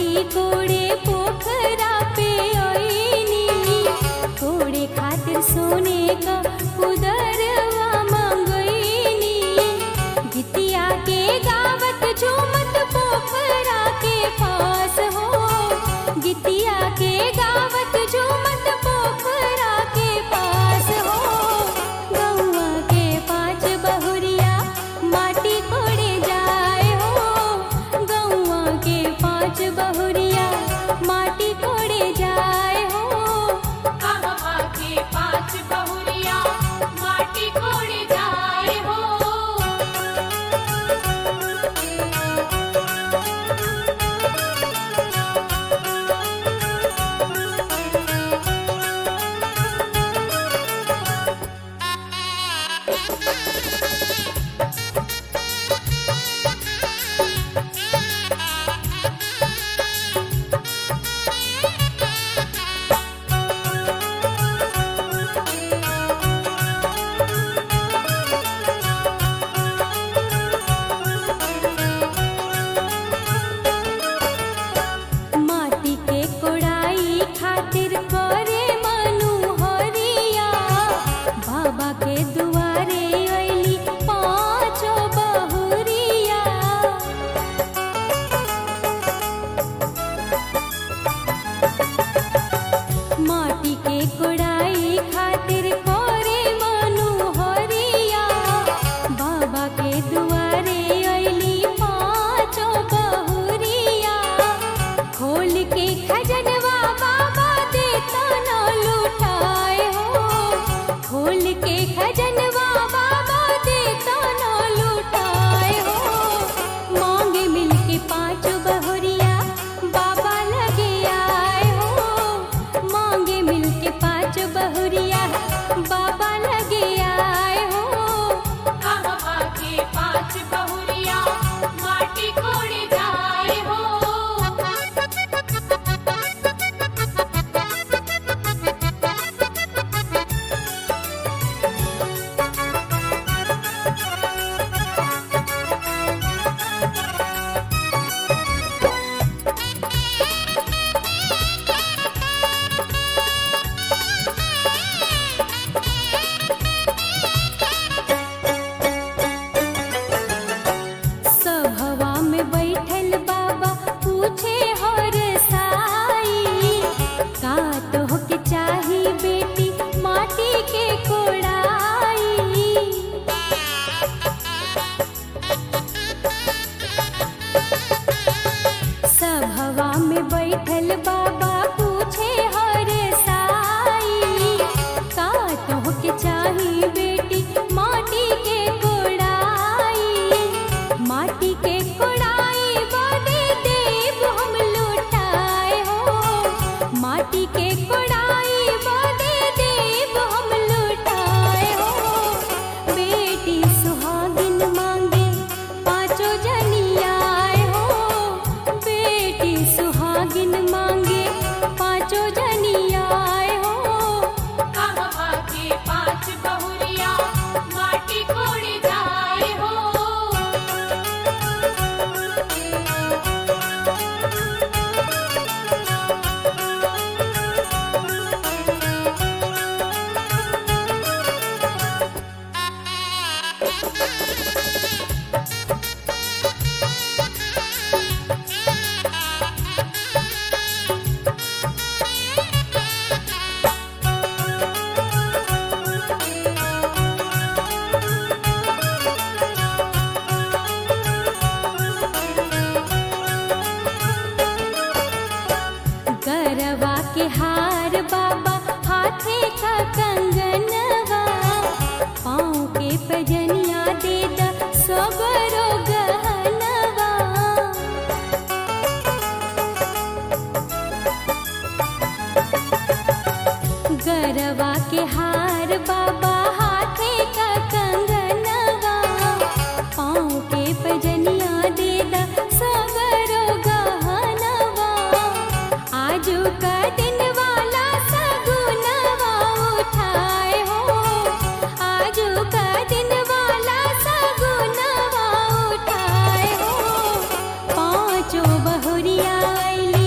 माटी कोड़े पोखरा पे आईनी, कोड़े खातिर सोने का उदरवा मंगईनी। गीतिया के गावत झूमत पोखरा के पास हो, गीतिया के गावत झूमत पोखरा के पास हो। गौआ के 5 बहुरिया माटी कोड़े जाए हो, गौआ के 5 बहुरिया माटी कोड़े जाए हो। कहवा के 5 बहुरिया माटी कोड़े जाए हो। माटी के कोड़ाई खातिर करे मनुहरिया, बाबा के दुआरे अइली 5 बहुरिया। माटी के कोड़ाई खातिर करे मनुहरिया, बाबा के दुआरे अइली 5 बहुरिया। खोल के खजनवा बाबा देता न लुटाए हो, खोल के खजनवा बाबा देता न लुटाए हो। मांगे मिल के 5 बहुरिया बाबा लगे आए हो, मांगे मिल के 5 बहुरिया बाबा लगे आए हो। कहवा के 5 बहुरिया माटी कोड़े जाए हो। सभवा में बैठल बाबा पूछे हर साई, का तोहके चाही बेटी माटी के कोड़ाई। सभवा में बैठल बाबा पूछे हर साई, का तोहके चाही बेटी माटी के कोड़ाई। माटी के कोड़ाई बदे देव हम लुटाए हो, माटी के कोड़ाई बदे देव हम लुटाए हो। बेटी सुहागिन मांगे 5 जनियाए हो, बेटी सुहागिन मांगे 5 जनियाए हो। कहवा के 5 बहुरिया माटी कोड़े जाए हो। गरवा के हार बाबा हाथे का कंगनवा, पाँव के पजनिया दे द सगरो गहनवा। गरवा के हार बाबा हाथे का कंगनवा, पाँव के पजनिया दे द सगरो गहनवा। आजू का दिन वाला सगुनवा उठाए हो, आजू का दिन वाला सगुनवा उठाए हो। 5 बहुरिया आइली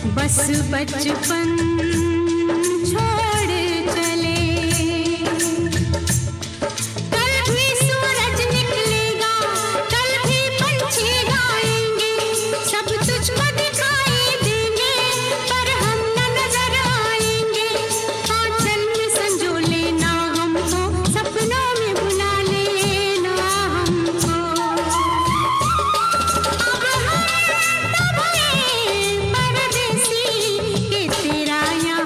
बस बचपन छोड़ चले। कल भी सूरज निकलेगा, कल भी पंछी गाएंगे, सब तुझको दिखाई देंगे, पर हम न नजर आएंगे। आंचल में संजो लेना हमको, सपनों में बुला लेना हमको। अब हम तो भले परदेसी, के तेरा यहाँ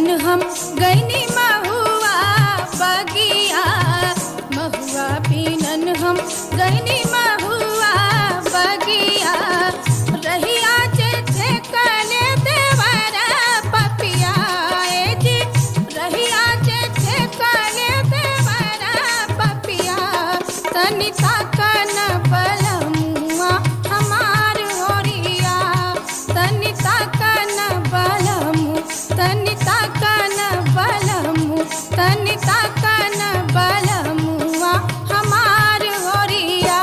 पीनन हम गैनी महुआ बगिया, महुआ पीनन हम गैनी महुआ बगिया, रहिया जे कले देवरा पपिया ए जी, रहिया जे कले देवरा पपिया, तनिता कन बलमुआ हमार होरिया, तनिता कन बलमु, तनिता कन बलमु, तनिता कन बलमुआ हमार होरिया।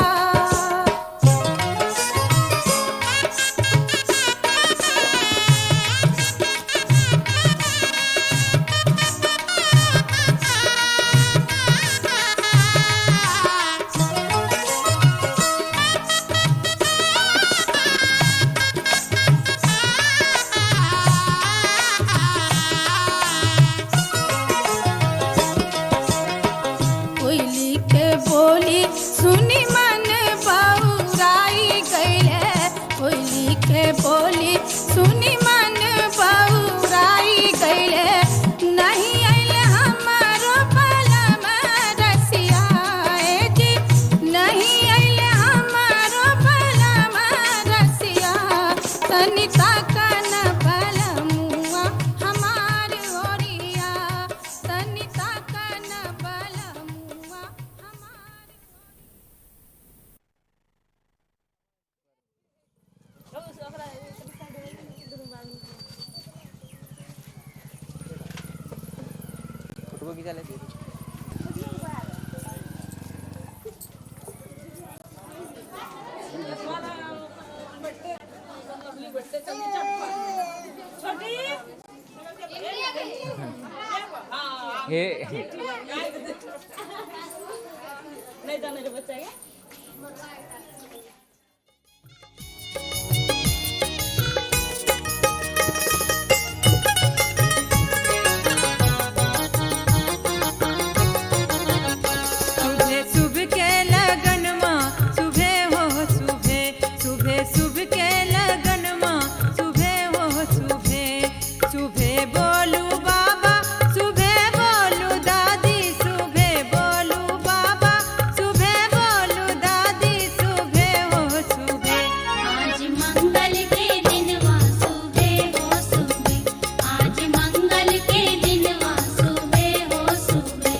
कोयली के बोली सुनी मन बउराई गईले, कोयली के बोली सुनी मन बउराई गईले, नहीं आइले हमारो बलम रसिया ए जी, नहीं आइले हमारो बलम रसिया, तनिता कन बलमुआ हमार होरिया, तनिता कन बलमुआ हमार। फोटो खींचा लेते हे नहीं जाने रे बच्चा ये सुबह सुबह के लगन माँ सुबह हो सुबह, सुबह सुबह के लगन माँ सुबह हो सुबह, सुबह बोलू बाबा सुबह बोलू दादी, सुबह बोलू बाबा सुबह बोलू दादी, सुबह हो सुबह। आज मंगल के दिनवा सुबह हो सुबह, आज मंगल के दिनवा सुबह हो सुबह।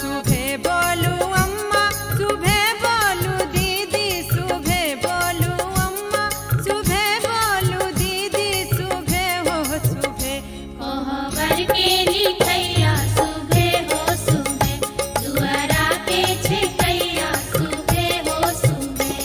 सुबह बोलू अम्मा सुबह बोलू दीदी, सुबह बोलू अम्मा सुबह बोलू दीदी, सुबह हो सुबह। कोहबर के लिखैया सुबह हो सुबह, दुआरा के छिकैया सुबह हो सुबह।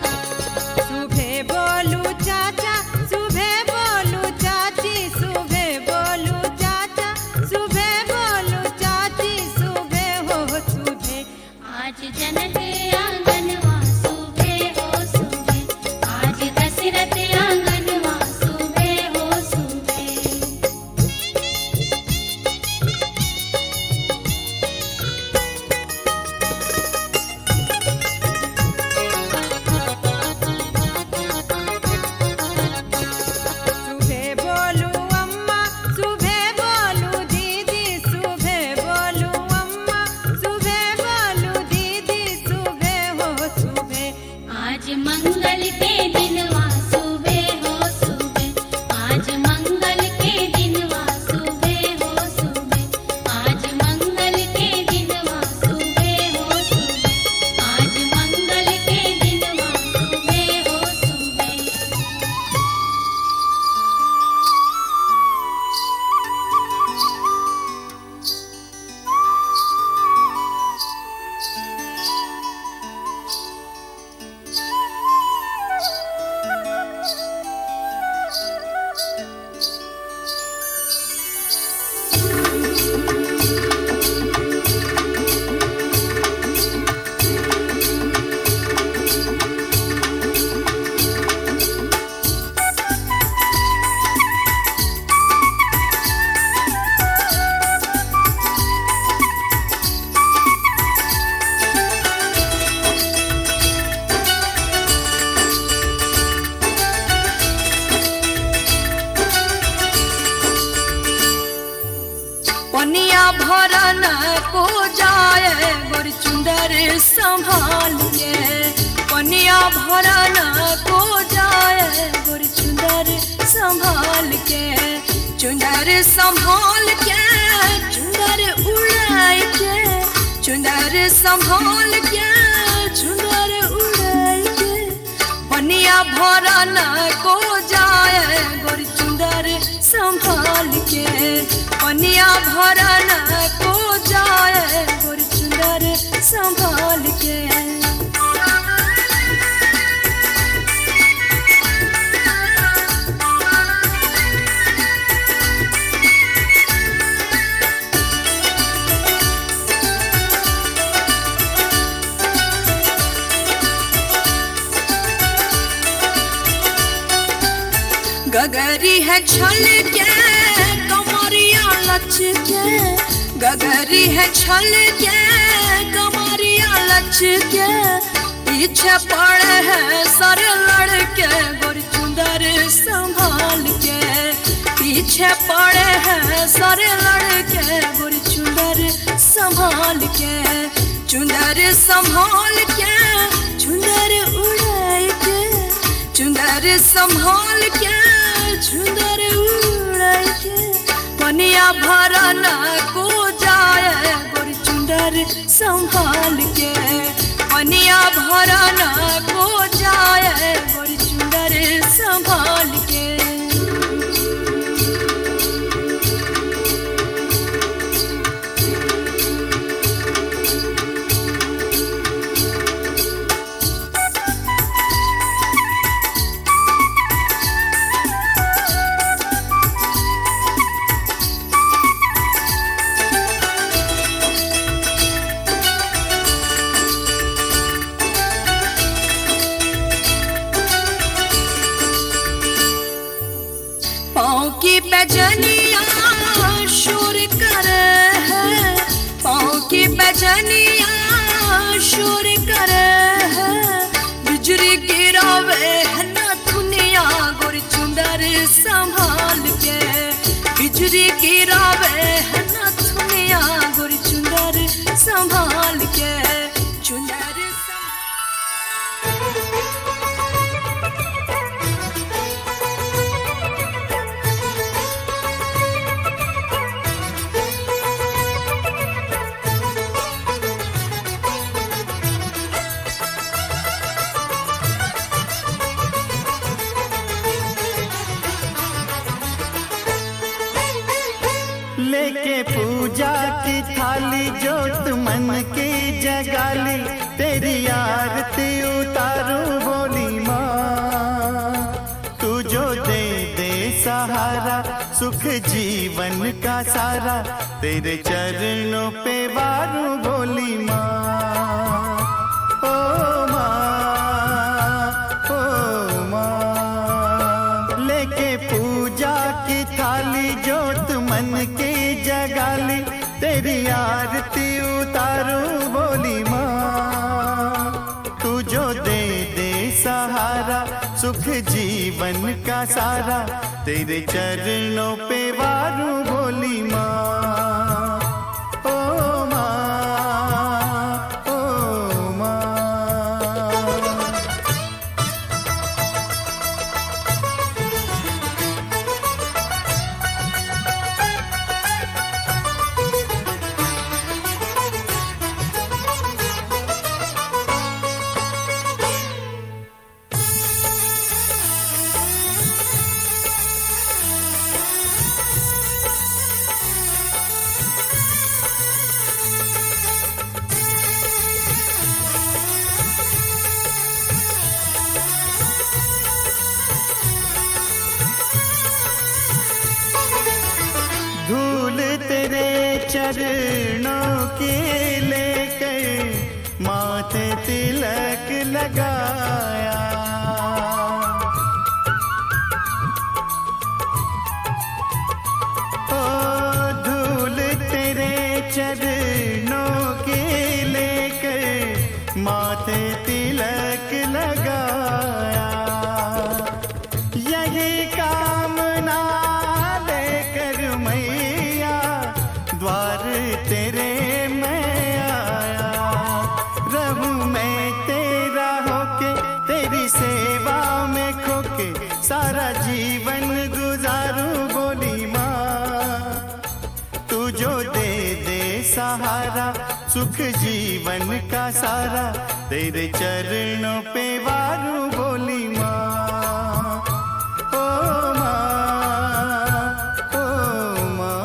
सुबह बोलू चाचा सुबह बोलू चाची, सुबह बोलू चाचा सुबह बोलू चाची, सुबह हो सुबह। आज जनक आंगनवा सुबह हो सुबह, आज दशरथ आंगनवा सुबह हो सुबह। सुबह बोलू अम्मा सुबह बोलू दीदी, सुबह बोलू अम्मा सुबह बोलू दीदी, सुबह हो सुबह। आज मंगल के दिनवा सुबह हो सुबह, आज मंगल के दिनवा सुबह हो सुबह, आज मंगल के दिनवा सुबह हो सुबह, आज मंगल के दिनवा सुबह हो सुबह। भरन को जाए गोरी चुंदर संभाल के पनिया भरन को जाए गोरी चुंदर संभाल के चुंदर संभाल के चुंदर उड़ाई के चुंदर संभाल के चुंदर उड़ाई के पनिया भरन को जाए गोरी चुंदर संभाल के पनिया भरन को जाए गोरी चुंदर संभाल के गगरी है छल के कमरिया लच के गगरी है छल के कमरिया लच के पीछे पड़े है सर लड़के गोरी चुंदर संभाल के पीछे पड़े है सर लड़के गोरी चुंदर संभाल के चुंदर संभाल के चुंदर उड़ाई के चुंदर संभाल के चुंदर उड़ाई के पनिया भरन को जाए गोरी चुंदर संभाल के पनिया भरन को जाए गोरी चुंदर संभाल के पाँव की पैजनिया शोर करे है पाँव की पैजनिया शोर करे है बिजली गिरावे है ना दुनिया गोरी चुंदर संभाल के बिजली गिरावे है ना दुनिया गोरी चुंदर संभाल के चुंदर लेके पूजा की थाली जोत मन की जगाली तेरी आरती उतारू बोली माँ तू जो दे दे सहारा सुख जीवन का सारा तेरे चरणों पे वारू बोली माँ ओ माँ लेके पूजा की थाली जोत मन की जगाली तेरी आरती उतारू बोली माँ तू जो दे दे सहारा सुख जीवन का सारा तेरे चरणों पे वारू बोली माँ ओ माँ ओ माँ धूल तेरे चरणों की लेकर माथे तिलक लगाया ओ धूल तेरे चरणों की लेकर माथे तिलक लगाया यही कामना लेकर मैया द्वार तेरे सुख जीवन का सारा तेरे चरणों पे वारूं बोली माँ। ओ माँ, ओ माँ।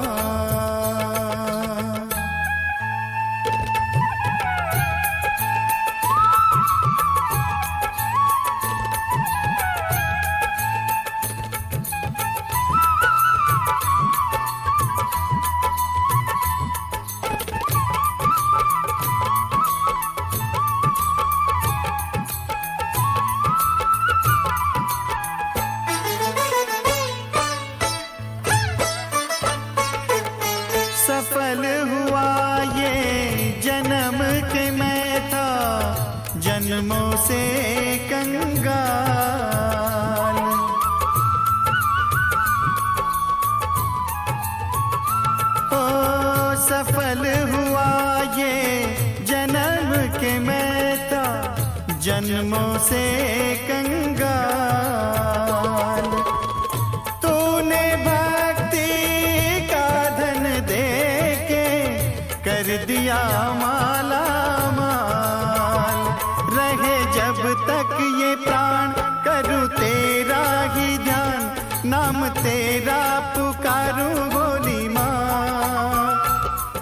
सफल हुआ ये जन्म के मैं था जन्मों से कंगाल। ओ सफल हुआ ये जन्म के मैं था जन्मों से कंगाल। तूने भक्ति का धन दे के कर दिया माला माल। रहे जब तक ये प्राण करूं तेरा ही ध्यान, नाम तेरा पुकारूं बोली माँ।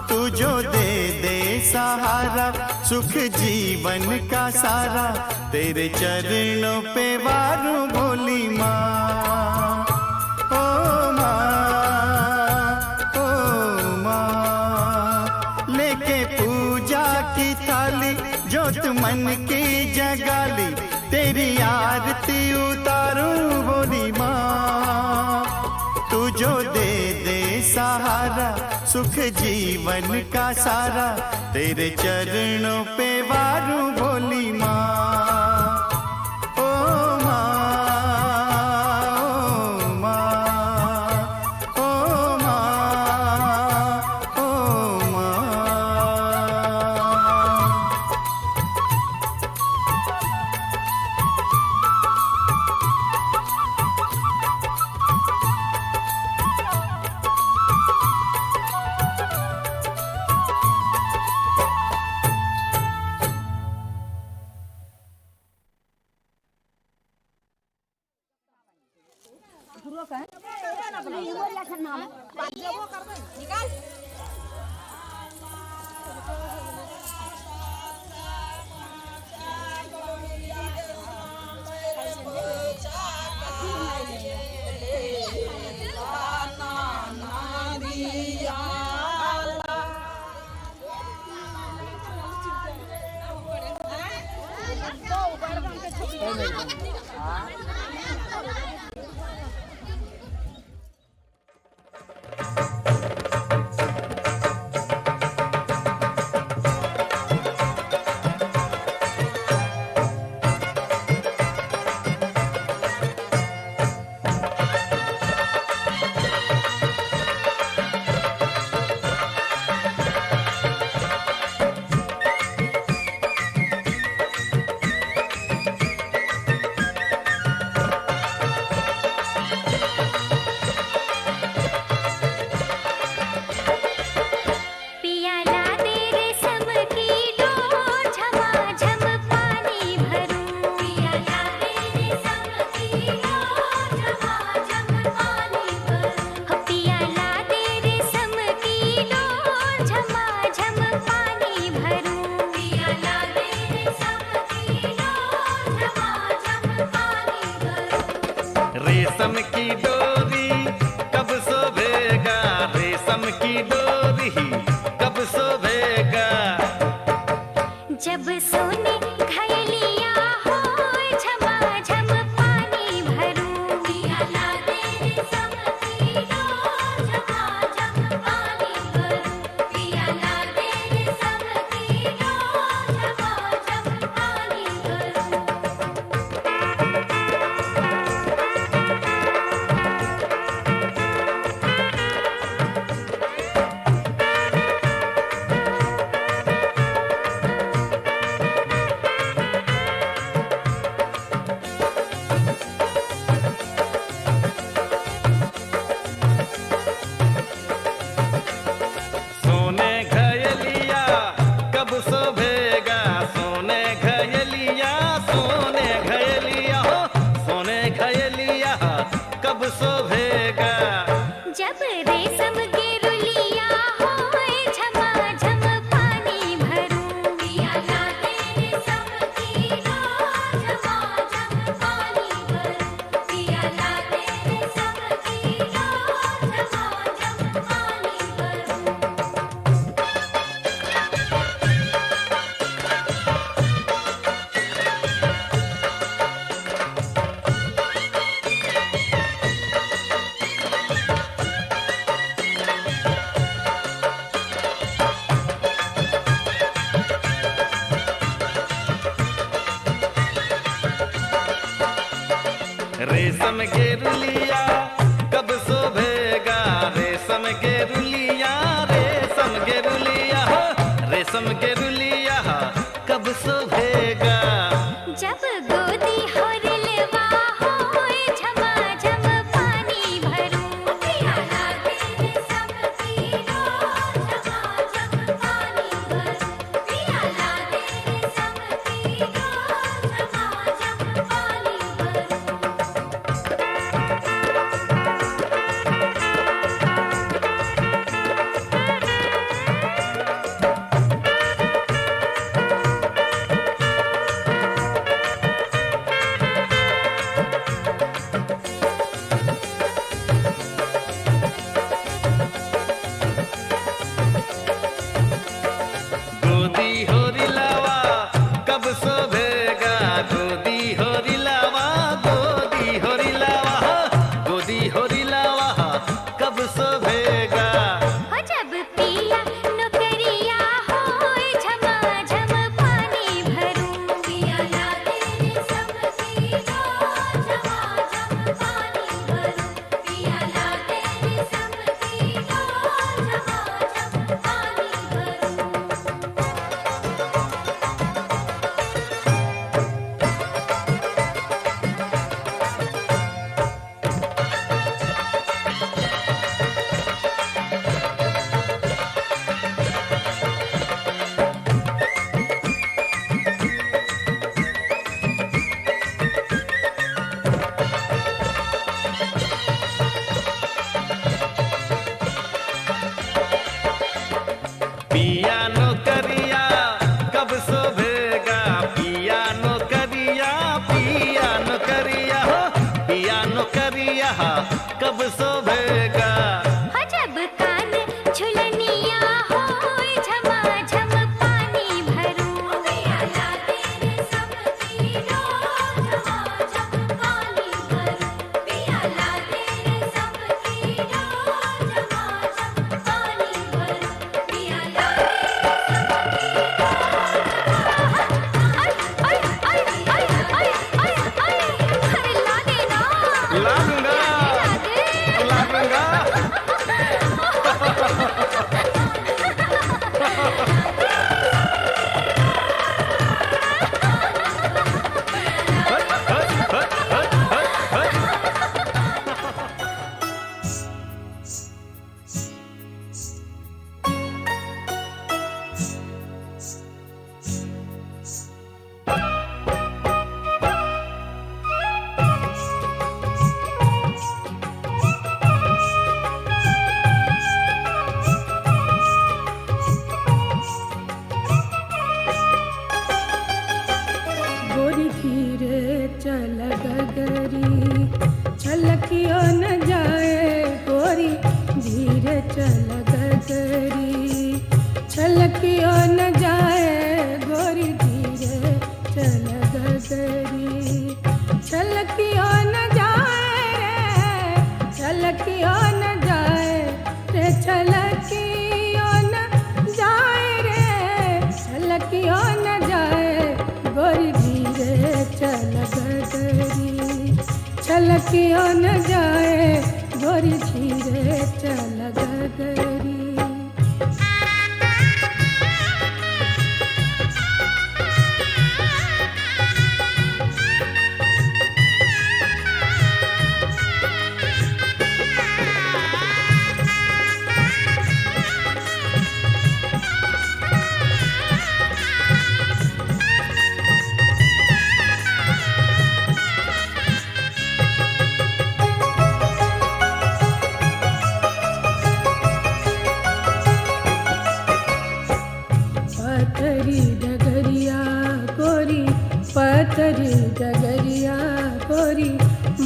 तू जो दे दे सहारा सुख जीवन का सारा तेरे चरणों पे वारूं बोली माँ। ओ माँ, ओ माँ। लेके पूजा की थाली जोत मन की जगाली तेरी आरती उतारूं बोली माँ। तू जो दे दे सहारा सुख जीवन का सारा तेरे चरणों पे वारूं बोली माँ। ओ माँ, ओ माँ, ओ माँ, ओ माँ। रेशम की डोरी कब सोभेगा, रेशम की डोरी कब सोभेगा। जब सोने घैलिया हो झमाझम पानी भरूं, पिया ला दे रेशम की डोर झमाझम पानी भरूं, पिया ला दे रेशम की डोर झमाझम पानी भरूं। रेशम के रुलिया कब शोभेगा, रेशम के रुलिया, रेशम के रुलिया, रेशम के रुलिया कब शोभेगा। जब गोदी हो रिलवा होए झमाझम पानी भरूं, प्याला तेरे सब पीरो झमाझम पानी भरूं, प्याला तेरे सब पीरो झमाझम पानी भरूं। गोदी हो रिलावा कब शोभेगा, गोदी हो रिलावा, गोदी हो रिलावा, गोदी हो रिलावा कब शोभेगा। हो जब पिया नौकरिया होए झमाझम पानी भरूं, प्याला तेरे सब पीरो झमाझम पानी भरूं, प्याला तेरे सब पीरो झमाझम पानी भरूं। पिया नौकरिया कब शोभेगा, पिया नौकरिया, पिया नौकरिया, पिया नौकरिया कब शोभेगा। हो जब कान झुलनिया होए झमाझम पानी भरूं, प्याला तेरे सब पीरो झमाझम पानी भरूं, प्याला तेरे सब पीरो झमाझम पानी भरूं, प्याला ला देना ला दूंगा, ला दूंगा। गोरी धीरे चल गगरी छलकियो न जाए, गोरी धीरे चल गगरी छलकियो न जाए, गोरी धीरे चल गगरी छलकियो न जाए, छलकियो न जाए रे, छलकियो न जाए रे, छलकियो न जाए, गोरी धीरे चल गगरी छलकियो न जाए, गोरी धीरे चल गगरी। पथरी डगरिया गोरी, पथरी डगरिया गोरी,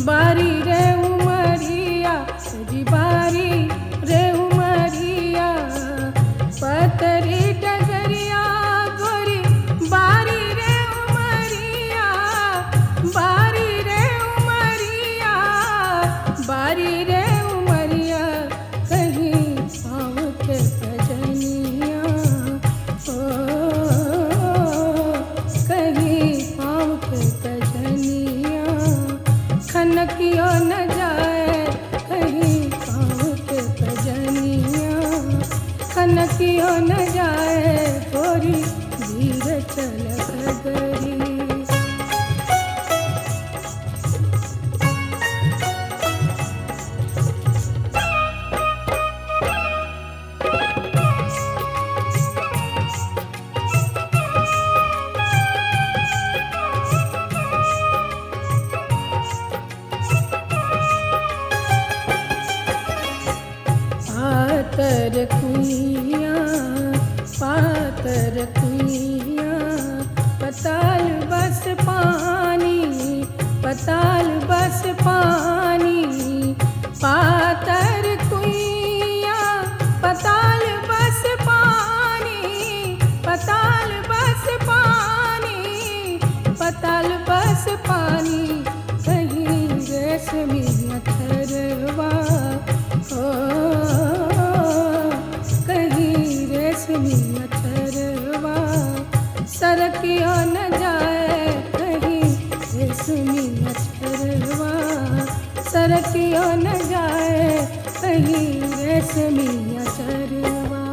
बारी रे उमरिया जी, बारी रे उमरिया, पथरी डगरिया गोरी, बारी रे उमरिया, बारी रे उमरिया, बारी रे उमरिया, कहीं पाँव के सजनिया, कहीं पाँव के सजनिया, खन खनकियो न जाए कहीं पाँव के पैजनिया, खनकियो न जाए गोरी धीरे चल गगरी। पातर कुइया पताल बस पानी, पताल बस पानी, पातर कुइया पताल बस पानी, पताल बस पानी, पताल बस पानी। कहीं रेशमी अथरवा हो, कहीं रेशमी अथरवा सरकियो न जाए कहीं रेशमी अथरवा, सरकियो न जाए कहीं रेशमी अथरवा।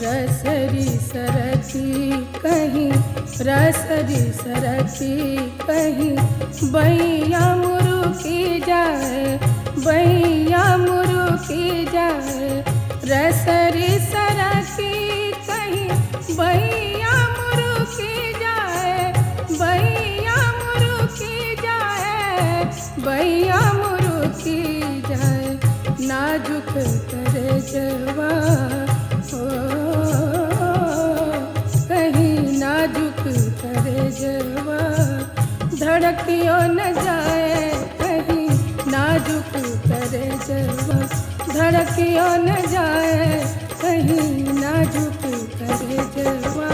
रसरी सरती कहीं, रसरी सरती कहीं बैया मुरुकी जाए, बैया मुरुकी जाए। रसरी सरती कहीं बैया मुरुकी जाए, बैया मुरुकी जाए, बैया मुरुकी जाए। नाजुक करे जवा कहीं नाजुक करे जवा, धड़कियो न जाए कहीं नाजुक करे जवा, धड़कियो न जाए कहीं नाजुक करे जवा।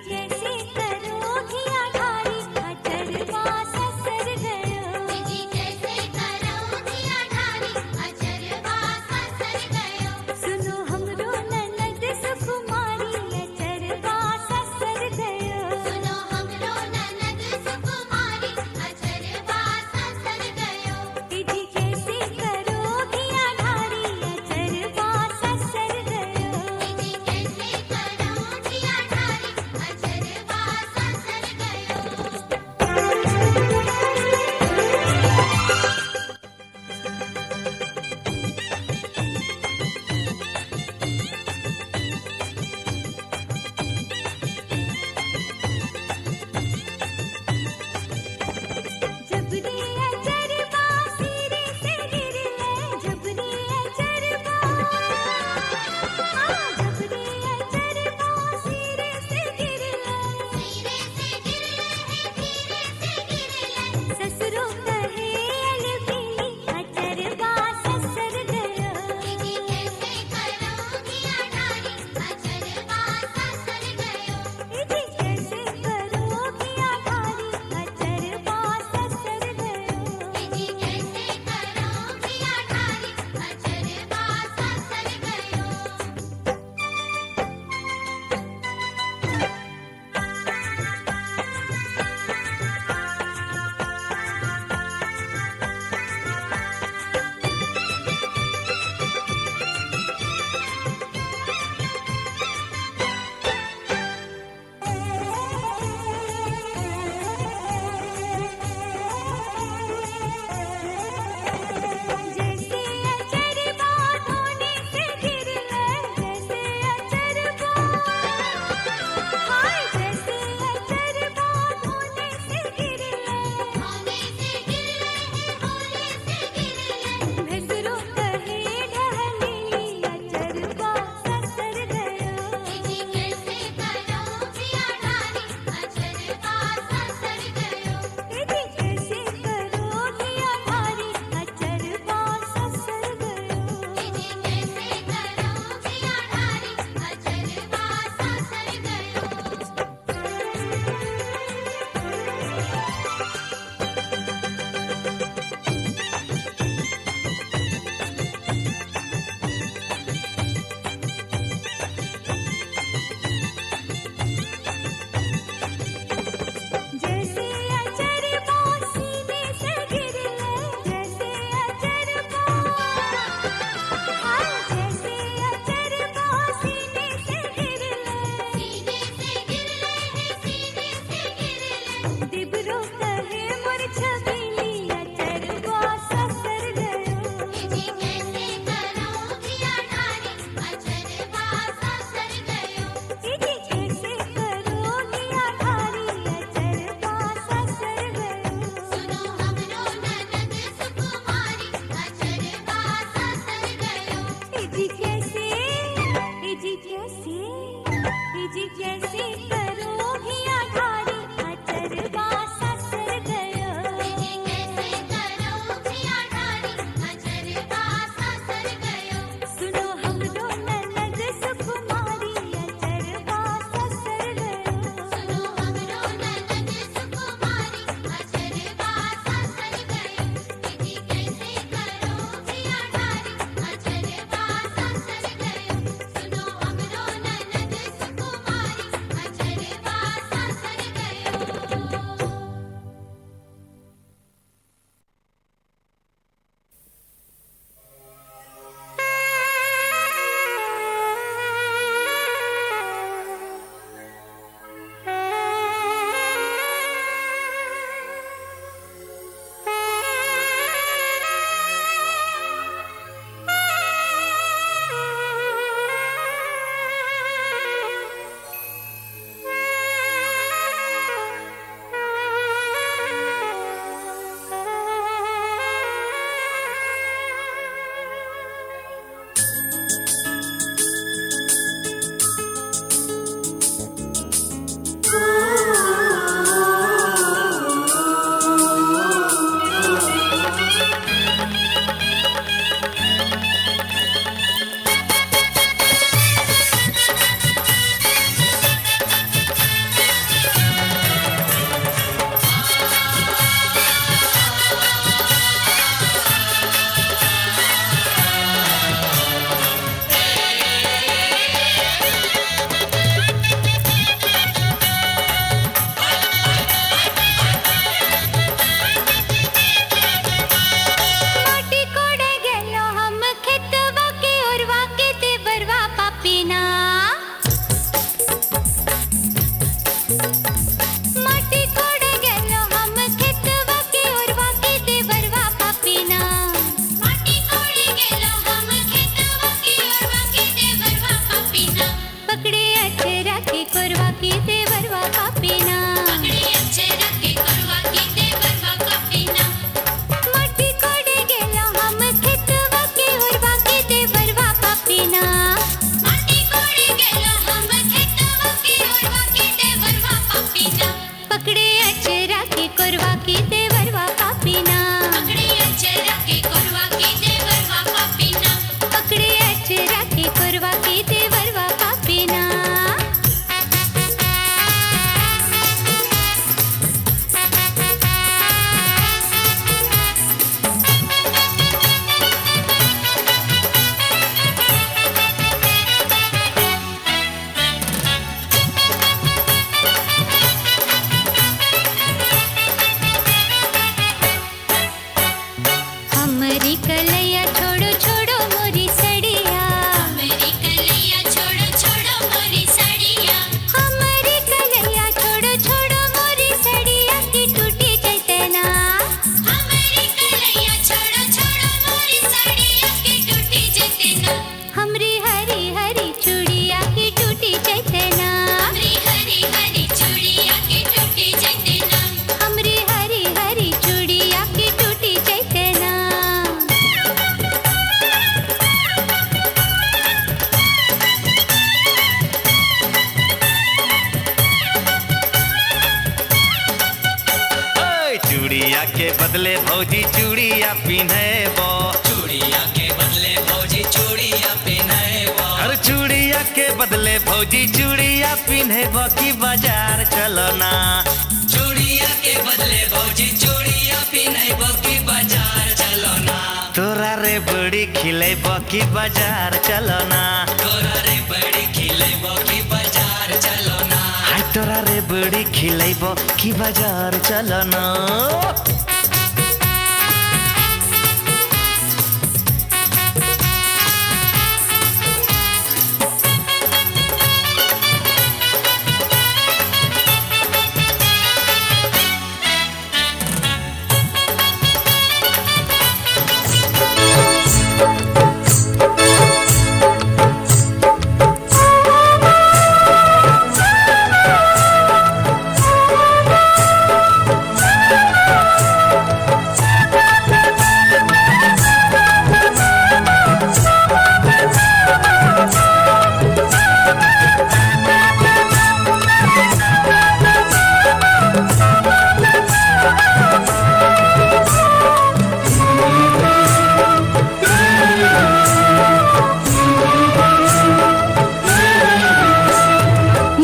कैसे करोगी भौजी चूड़िया पिन्हेबो चूड़िया के बदले भौजी चूड़िया पिन्हेबो अरे चूड़िया के बदले भौजी चूड़िया पिन्हेबो की बाजार चलो ना चूड़िया के बदले भौजी चूड़िया पिन्हेबो की बाजार चलो ना तोरा रे बड़ी खिलेबो की बाजार चलो ना तोरा रे बड़ी खिलेबो की बाजार चलो ना हाय तोरा रे बड़ी खिलेबो की बाजार चलो ना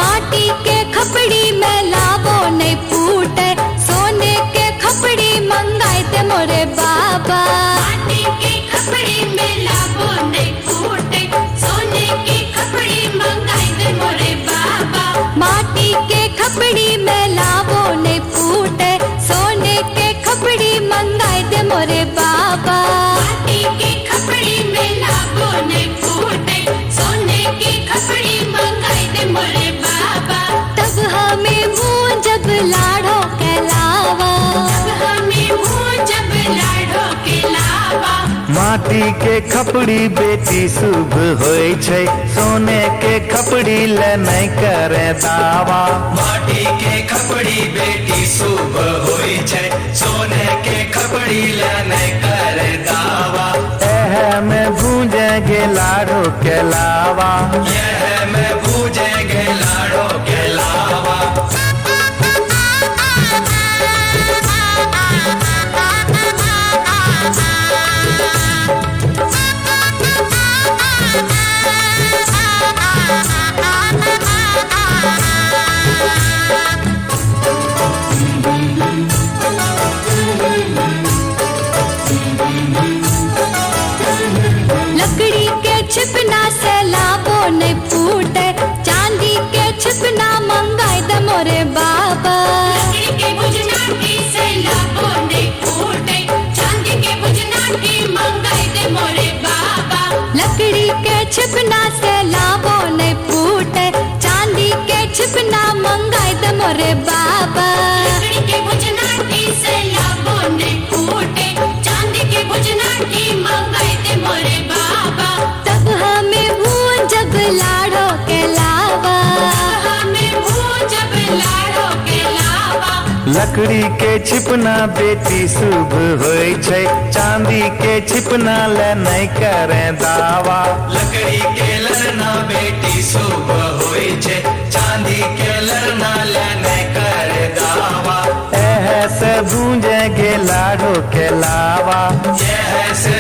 माटी के खपड़ी में लावो नहीं फूटे सोने के खपड़ी मंगाए ते मोरे बाबा माटी के खपड़ी में लावो नहीं फूटे सोने के खपड़ी मंगाए ते मोरे बाबा माटी के खपड़ी में लावो नहीं फूटे सोने के खपड़ी मंगाए ते मोरे बाबा माटी के खपड़ी में लावो नहीं फूटे सोने के खपड़ी मंगाए ते मोरे बाबा तब हमें मुँह जब लाड़ो के लावा तब हमें मुँह जब लाड़ो के लावा माटी के खपड़ी बेटी शुभ होय छै सोने के खपड़ी ले नहीं करे दावा माटी के खपड़ी बेटी शुभ होई छै सोने के खपड़ी ले नहीं करे दावा एह में भूंजे गे लाड़ो के लावा यह मैं बूझेंगे लाड़ो के लावा लकड़ी के छिपना से लावो नहीं फूटे चांदी के छिपना मंगाए दे मोरे बाबा लकड़ी के बुझनाटी से लावो नहीं फूटे चांदी के बुझनाटी मंगाए दे मोरे बाबा लकड़ी के छिपना से लावो नहीं फूटे चांदी के छिपना मंगाए दे मोरे बाबा लकड़ी के बुझनाटी से लावो नहीं फूटे चांदी के बुझनाटी मंगाए दे मोरे बाबा तब हमें मुँह जब लाड़ो के लावा हमें मुँह जब लाड़ो के लावा लकड़ी के छिपना बेटी शुभ होय छै चांदी के छिपना ले नहीं करे दावा लकड़ी के लड़ना बेटी शुभ होई छै चांदी के लड़ना ले नहीं करे दावा एह से भूंजे गे लाड़ो के लावा यह से